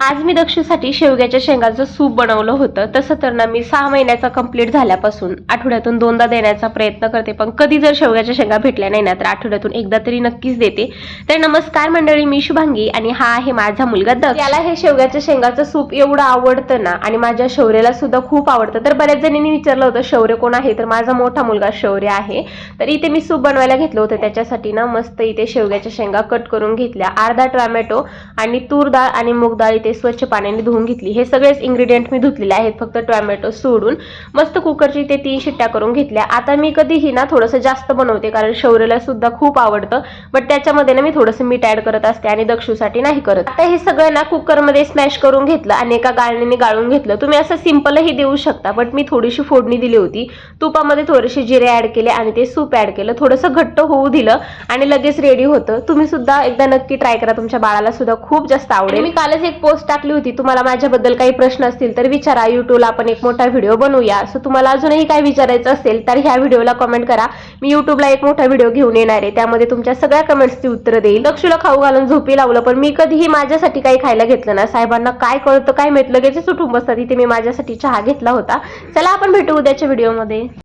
आज मी दक्षूसाठी शेवग्याच्या शेंगाचं सूप बनवलं होतं. तसं तर ना मी 6 महिन्याचा कंप्लीट झाल्यापासून आठवड्यातून 2दा देण्याचा प्रयत्न करते, पण कधी जर शेवग्याच्या शेंगा भेटल्या नाही ना तर आठवड्यातून एकदा तरी नक्कीच देते. तर नमस्कार मंडळी, मी शुभांगी आणि हा आहे माझा मुलगा दक्ष. याला हे शेवग्याच्या शेंगाचं सूप एवढं आवडतं ना, आणि माझ्या शौर्याला सुद्धा खूप आवडतं. तर बऱ्याच जणींनी विचारलं होतं शौर्य कोण आहे, तर माझा मोठा मुलगा शौर्य आहे. तर इथे मी सूप बनवायला घेतलं होतं. त्याच्यासाठी ना मस्त इथे शेवग्याच्या शेंगा कट करून घेतल्या, अर्धा टोमॅटो आणि तूर डाळ आणि मूग डाळ इथे स्वच्छ पाण्याने धुवून घेतली. हे सगळेच इन्ग्रेडियंट मी धुतलेले आहेत, फक्त टोमॅटो सोडून. मस्त कुकरची इथे 3 शिट्ट्या करून घेतल्या. आता मी कधीही ना थोडंसं जास्त बनवते, कारण शौर्यला सुद्धा खूप आवडतं, बट त्याच्यामध्ये ना मी थोडंसं मीठ ऍड करत असते आणि दक्षूसाठी नाही करत. आता हे सगळं ना कुकरमध्ये स्मॅश करून घेतलं आणि एका गाळणीने गाळून घेतलं. तुम्ही असं सिंपलही देऊ शकता, बट मी थोडीशी फोडणी दिली होती. तुपामध्ये थोडेसे जिरे ऍड केले आणि ते सूप ऍड केलं, थोडंसं घट्ट होऊ दिलं आणि लगेच रेडी होतं. तुम्ही सुद्धा एकदा नक्की ट्राय करा, तुमच्या बाळाला सुद्धा खूप जास्त आवडेल. मी कालच एक पोस्ट टाकली होती, तुम्हाला माझ्याबद्दल काही प्रश्न असतील तर विचारा, युट्यूबला आपण एक मोठा व्हिडिओ बनवूया. सो तुम्हाला अजूनही काय विचारायचं असेल तर ह्या व्हिडिओला कमेंट करा. मी युट्यूबला एक मोठा व्हिडिओ घेऊन येणार आहे, त्यामध्ये तुमच्या सगळ्या कमेंट्सची उत्तरं देईल. दक्षूला खाऊ घालून झोपी लावलं, पण मी कधीही माझ्यासाठी काही खायला घेतलं ना. साहेबांना काय कळतं काय माहित, लगेच उठून बसतात. इथे मी माझ्यासाठी चहा घेतला होता. चला आपण भेटू उद्याच्या व्हिडिओमध्ये.